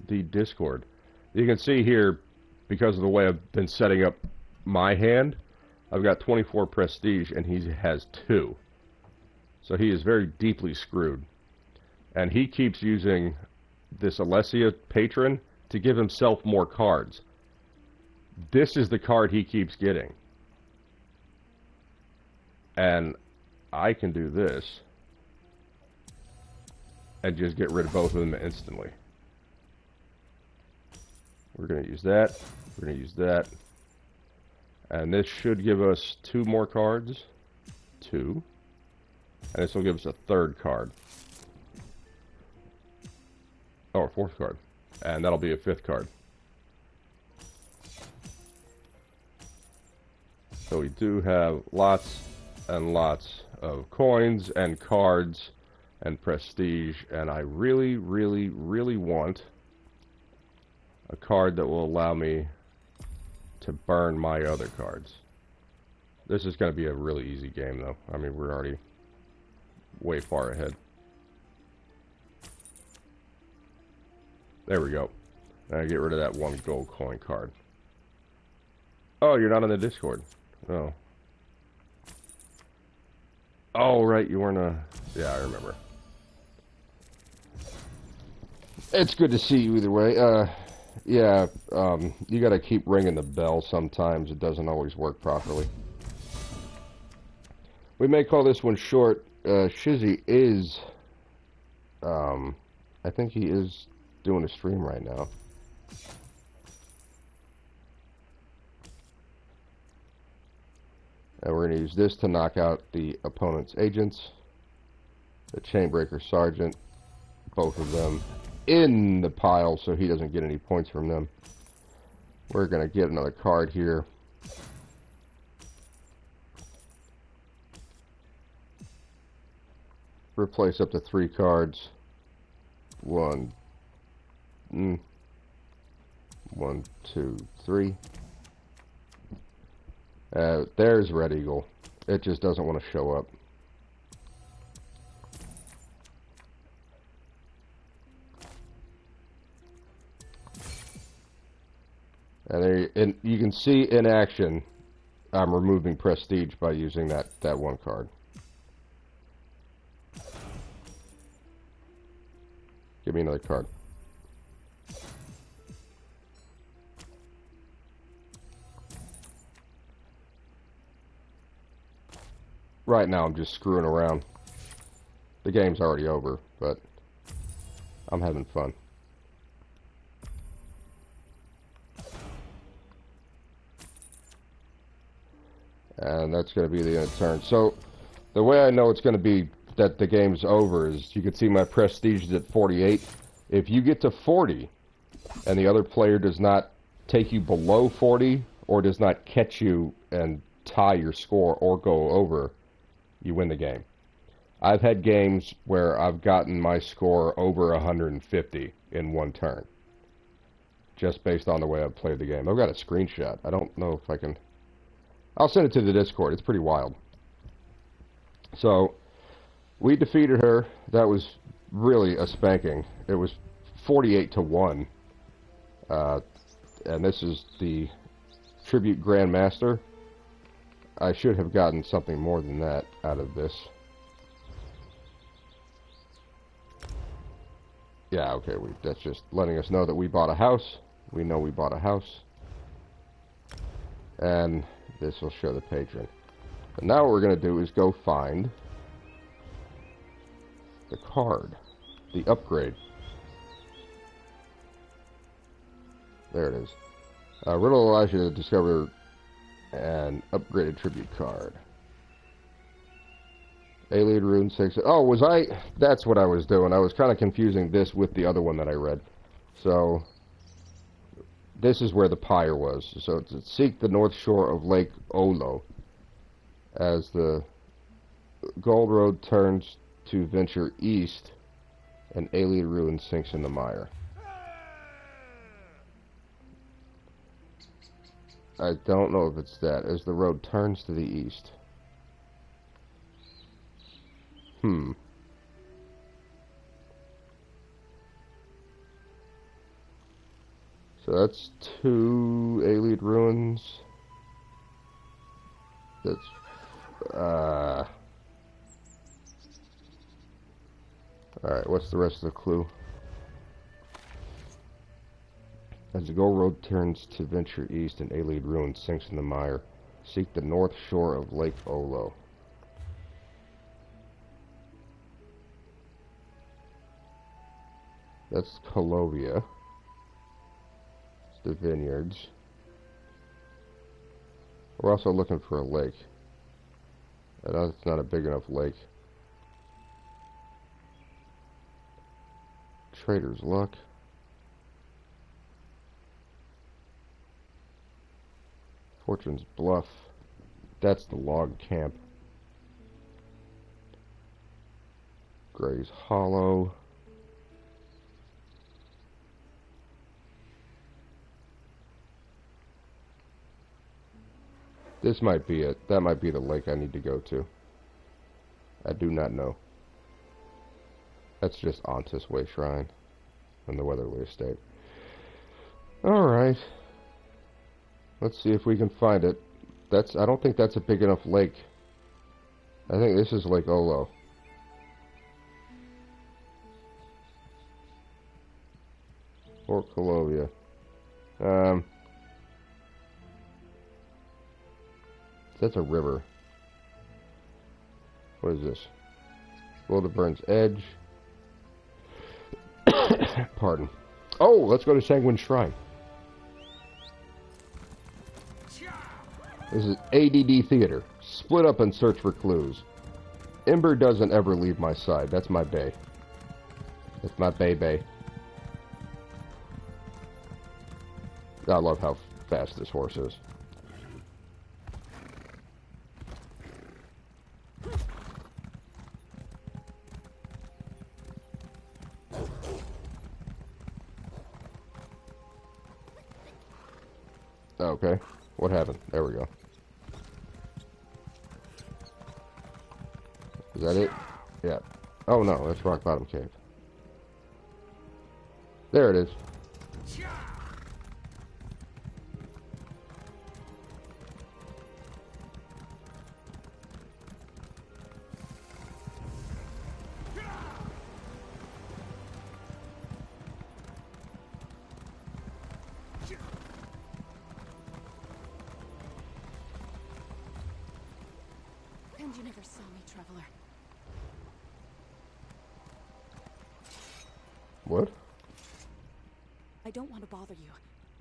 the Discord. You can see here, because of the way I've been setting up my hand, I've got 24 prestige and he has 2. So he is very deeply screwed. And he keeps using this Alessia patron to give himself more cards. This is the card he keeps getting. And I can do this and just get rid of both of them instantly. We're going to use that. We're going to use that. And this should give us 2 more cards. 2. And this will give us a 3rd card. Oh, a 4th card. And that'll be a 5th card. So we do have lots and lots of coins and cards and prestige. And I really, really, really want a card that will allow me to burn my other cards. This is going to be a really easy game, though. I mean, we're already way far ahead. There we go. Now get rid of that 1 gold coin card. Oh, you're not on the Discord. Oh. Oh, right, you weren't a... Yeah, I remember. It's good to see you either way. Yeah, you gotta keep ringing the bell sometimes. It doesn't always work properly. We may call this one short. Shizzy is... I think he is doing a stream right now. And we're going to use this to knock out the opponent's agents. The Chainbreaker Sergeant. Both of them in the pile so he doesn't get any points from them. We're going to get another card here. Replace up to 3 cards. 1, 2, 3. There's Red Eagle. It just doesn't want to show up. And there, you can see in action, I'm removing prestige by using that 1 card. Give me another card. Right now I'm just screwing around. The game's already over, but I'm having fun. And that's going to be the end of turn. So the way I know it's going to be that the game's over is you can see my prestige is at 48. If you get to 40 and the other player does not take you below 40 or does not catch you and tie your score or go over, you win the game. I've had games where I've gotten my score over 150 in 1 turn. Just based on the way I've played the game. I've got a screenshot. I don't know if I can... I'll send it to the Discord. It's pretty wild. So, we defeated her. That was really a spanking. It was 48-1. And this is the Tribute Grandmaster. I should have gotten something more than that out of this. Yeah, okay, that's just letting us know that we bought a house. We know we bought a house. And this will show the patron. And now what we're going to do is go find the card, the upgrade. There it is. Riddle allows you to discover an upgraded tribute card. Alien Rune 6. Oh, was I... That's what I was doing. I was kind of confusing this with the other one that I read. So, this is where the pyre was. So, to seek the north shore of Lake Olo. As the Gold Road turns to venture east, an alien ruin sinks in the mire. I don't know if it's that, as the road turns to the east. So that's 2 alien ruins. That's, alright, what's the rest of the clue? As the gold road turns to venture east, an alien ruin sinks in the mire. Seek the north shore of Lake Olo. That's Colovia. It's the vineyards. We're also looking for a lake. It's not a big enough lake. Trader's Luck. Fortune's Bluff. That's the log camp. Gray's Hollow. This might be it. That might be the lake I need to go to. I do not know. That's just Ontis Way Shrine and the Weatherly Estate. Alright. Let's see if we can find it. I don't think that's a big enough lake. I think this is Lake Olo. Or Colovia. That's a river. What is this? Wildeburn's Edge. Pardon. Oh, let's go to Sanguine Shrine. This is ADD Theater. Split up and search for clues. Ember doesn't ever leave my side. That's my bae. That's my bae. I love how fast this horse is. Okay, what happened? There we go. Is that it? Yeah. Oh no, that's Rock Bottom Cave. There it is. And you never saw me, Traveler. What? I don't want to bother you.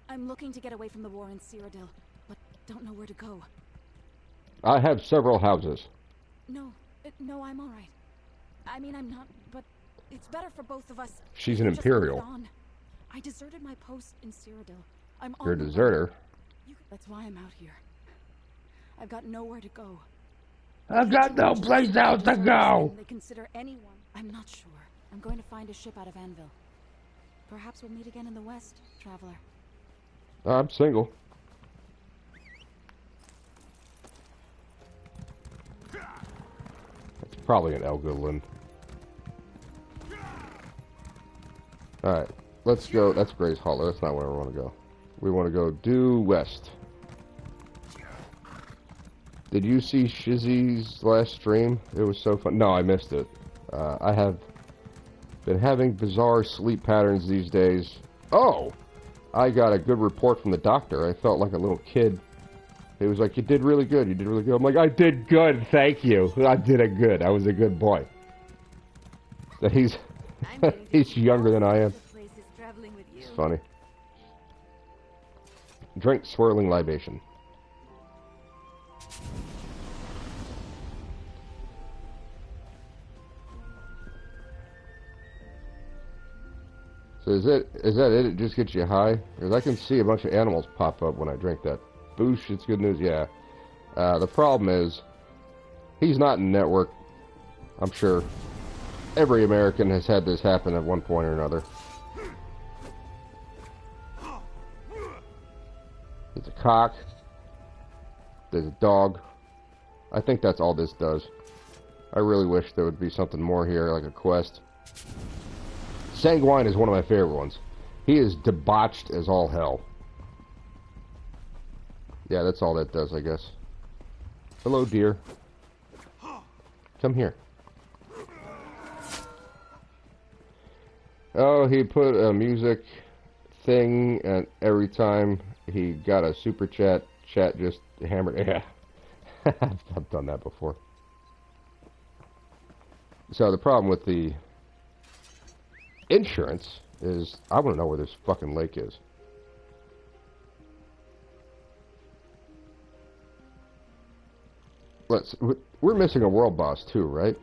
I'm looking to get away from the war in Cyrodiil, but don't know where to go. I have several houses. No, I'm all right. I mean, I'm not, but it's better for both of us. She's an Just Imperial. hold on. I deserted my post in Cyrodiil. I'm You're a on the way. deserter. That's why I'm out here. I've got nowhere to go. I've got no place else to go. They consider anyone. I'm not sure. I'm going to find a ship out of Anvil. Perhaps we'll meet again in the West, Traveler. I'm single. That's probably an Elgolin. Alright, let's go. That's Gray's Hollow. That's not where we want to go. We want to go due west. Did you see Shizzy's last stream? It was so fun. No, I missed it. I have been having bizarre sleep patterns these days. Oh! I got a good report from the doctor. I felt like a little kid. He was like, you did really good. You did really good. I'm like, I did good. Thank you. I did it good. I was a good boy. So he's he's younger than I am. It's funny. Drink swirling libation. So is that it? It just gets you high? Because I can see a bunch of animals pop up when I drink that. Boosh, it's good news, yeah. The problem is, he's not in network, I'm sure. Every American has had this happen at one point or another. There's a cock. There's a dog. I think that's all this does. I really wish there would be something more here, like a quest. Sanguine is one of my favorite ones. He is debauched as all hell. Yeah, that's all that does, I guess. Hello, dear. Come here. Oh, he put a music thing, and every time he got a super chat just hammered. Yeah. I've done that before. So the problem with the insurance is I want to know where this fucking lake is. We're missing a world boss too, right?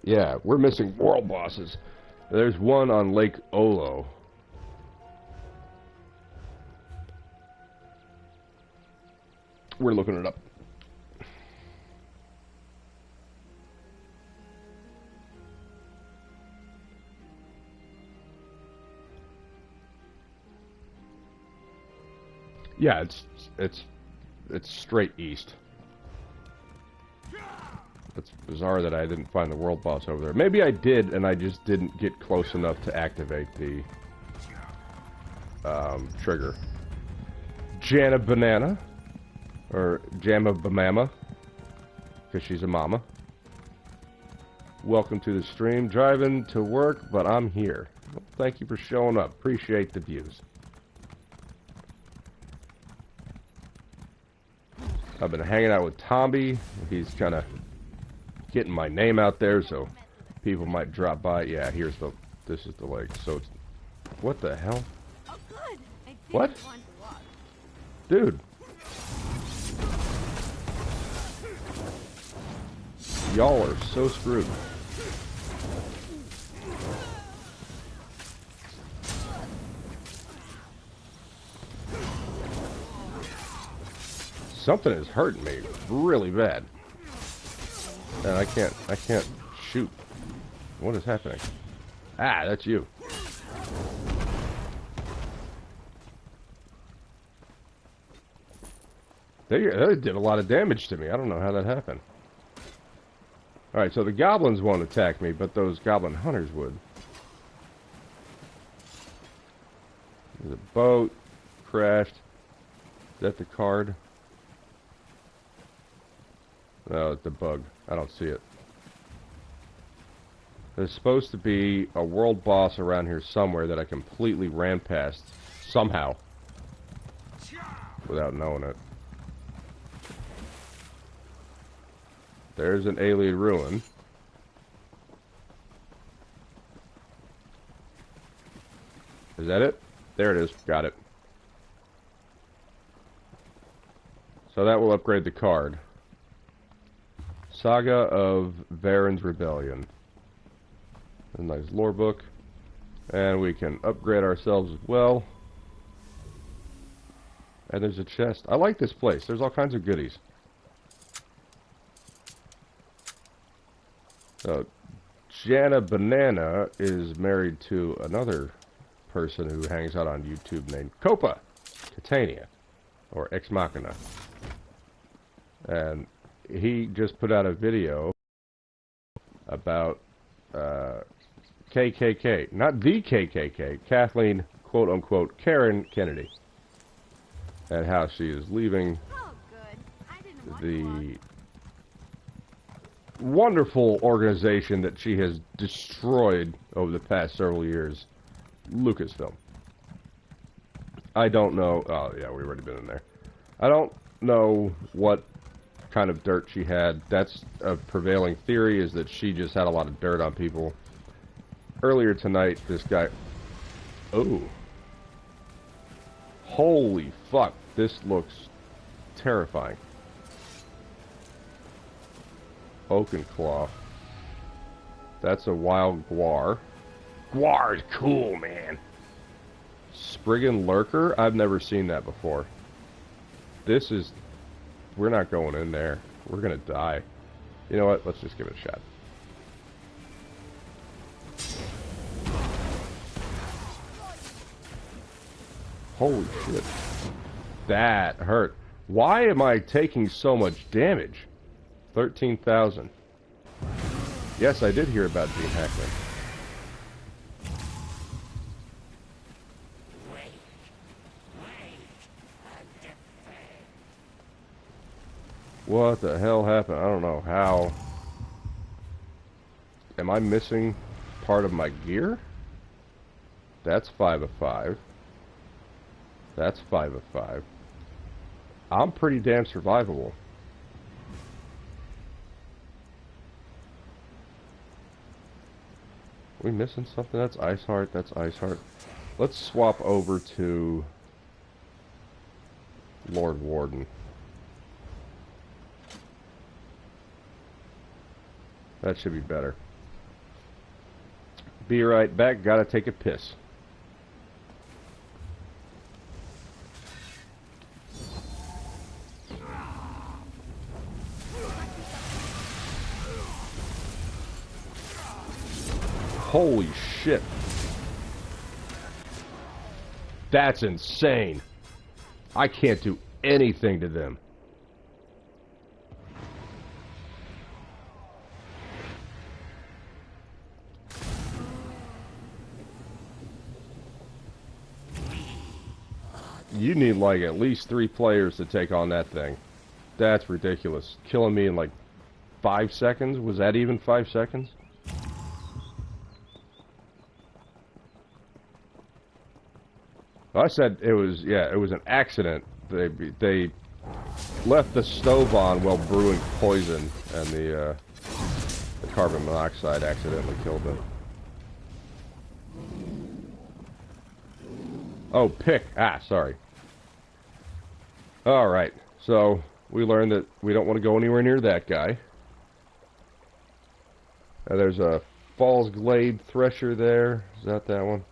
Yeah, we're missing world bosses. There's one on Lake Olo. We're looking it up. Yeah, it's straight east. It's bizarre that I didn't find the world boss over there. Maybe I did, and I just didn't get close enough to activate the trigger. Jana Banana, or Jamma Bamama, because she's a mama. Welcome to the stream. Driving to work, but I'm here. Well, thank you for showing up. Appreciate the views. I've been hanging out with Tomby. He's kind of getting my name out there, so people might drop by. Yeah, this is the lake. So it's, what the hell? Oh, good. What? Dude. Y'all are so screwed. Something is hurting me really bad. And I can't shoot. What is happening? Ah, that's you. They did a lot of damage to me. I don't know how that happened. Alright, so the goblins won't attack me, but those goblin hunters would. There's a boat. Crashed. Is that the card? No, it's the bug. I don't see it. There's supposed to be a world boss around here somewhere that I completely ran past somehow without knowing it. There's an alien ruin. Is that it? There it is. Got it. So that will upgrade the card. Saga of Varen's Rebellion. A nice lore book. And we can upgrade ourselves as well. And there's a chest. I like this place. There's all kinds of goodies. Jana Banana is married to another person who hangs out on YouTube named Copa Catania, or Ex Machina. And he just put out a video about KKK, not the KKK, Kathleen, quote-unquote, Karen Kennedy, and how she is leaving the wonderful organization that she has destroyed over the past several years, Lucasfilm. I don't know. Oh, yeah, we've already been in there. I don't know what kind of dirt she had. That's a prevailing theory, is that she just had a lot of dirt on people. Earlier tonight, this guy... Oh. Holy fuck. This looks terrifying. Oakenclaw. That's a wild guar. Guar's cool, man. Spriggan Lurker? I've never seen that before. This is... We're not going in there. We're gonna die. You know what? Let's just give it a shot. Holy shit. That hurt. Why am I taking so much damage? 13,000. Yes, I did hear about Gene Hackman. What the hell happened? I don't know how. Am I missing part of my gear? That's 5 of 5. That's 5 of 5. I'm pretty damn survivable. We missing something? That's Ice Heart. That's Ice Heart. Let's swap over to Lord Warden. That should be better. Be right back. Gotta take a piss. Holy shit. That's insane. I can't do anything to them. You need like at least 3 players to take on that thing. That's ridiculous. Killing me in like 5 seconds? Was that even 5 seconds? I said it was, yeah, it was an accident. They left the stove on while brewing poison, and the carbon monoxide accidentally killed them. Oh, pick. Ah, sorry. Alright, so we learned that we don't want to go anywhere near that guy. There's a Falls Glade Thresher there. Is that one?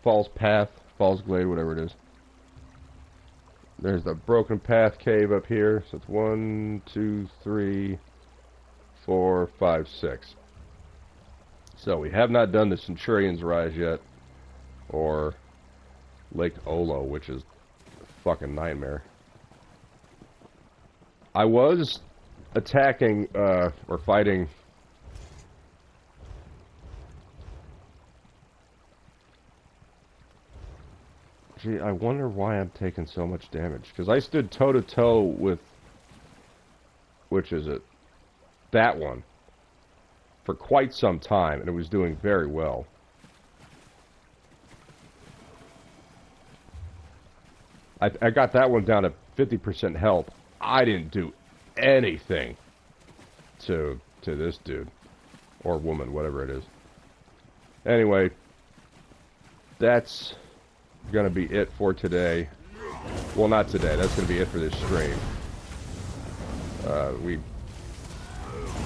Falls Path, Falls Glade, whatever it is. There's the Broken Path Cave up here. So it's 1, 2, 3, 4, 5, 6. So we have not done the Centurion's Rise yet, or Lake Olo, which is a fucking nightmare. I was attacking, or fighting... Gee, I wonder why I'm taking so much damage. Because I stood toe-to-toe with... Which is it? That one. For quite some time, and it was doing very well. I got that one down to 50% health. I didn't do anything to this dude. Or woman, whatever it is. Anyway, that's gonna be it for today. Well, not today. That's gonna be it for this stream. We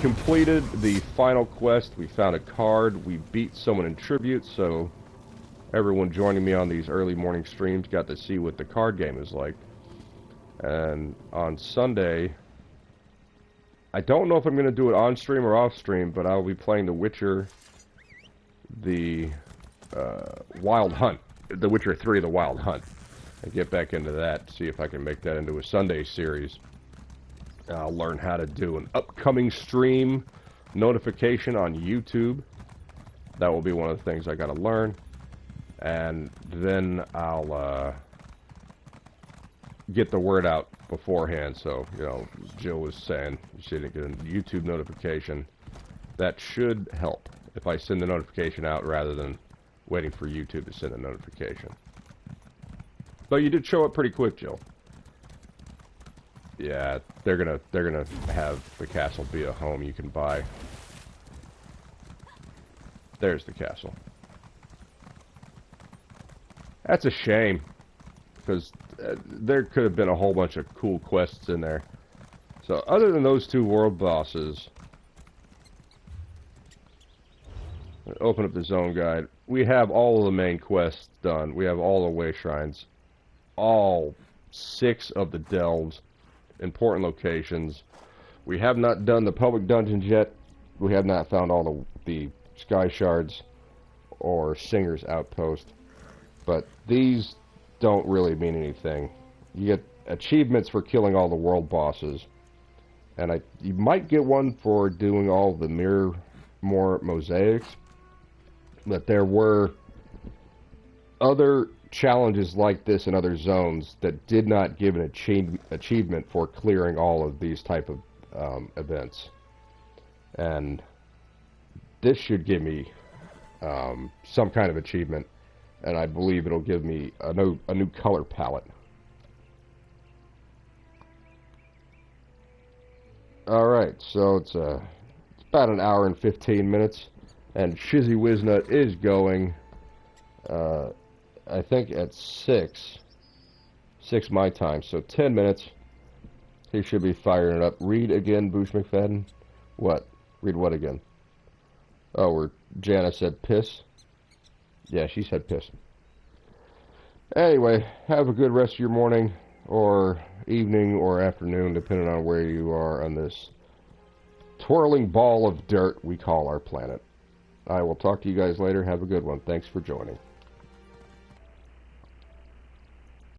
completed the final quest. We found a card. We beat someone in tribute, so everyone joining me on these early morning streams got to see what the card game is like. And on Sunday, I don't know if I'm going to do it on stream or off stream, but I'll be playing The Witcher, the Wild Hunt. The Witcher 3, The Wild Hunt. And get back into that, see if I can make that into a Sunday series. I'll learn how to do an upcoming stream notification on YouTube. That will be one of the things I got to learn. And then I'll get the word out beforehand. So, you know, Jill was saying she didn't get a YouTube notification. That should help if I send the notification out rather than waiting for YouTube to send a notification. But you did show up pretty quick, Jill. Yeah, they're gonna have the castle be a home you can buy. There's the castle. That's a shame, because there could have been a whole bunch of cool quests in there. So, other than those 2 world bosses, open up the zone guide. We have all of the main quests done. We have all the way shrines, all 6 of the delves, important locations. We have not done the public dungeons yet. We have not found all the sky shards or Singer's outpost. But these don't really mean anything. You get achievements for killing all the world bosses, and you might get one for doing all the mirror more mosaics, but there were other challenges like this in other zones that did not give an achievement for clearing all of these type of events, and this should give me some kind of achievement, and I believe it'll give me a new color palette. Alright, so it's about an hour and 15 minutes, and Shizzy Wiznut is going, I think at 6 my time, so 10 minutes. He should be firing it up. Read again, Boosh McFadden. What? Read what again? Oh, where Jana said piss? Yeah, she said piss. Anyway, have a good rest of your morning, or evening, or afternoon, depending on where you are on this twirling ball of dirt we call our planet. I will talk to you guys later. Have a good one. Thanks for joining.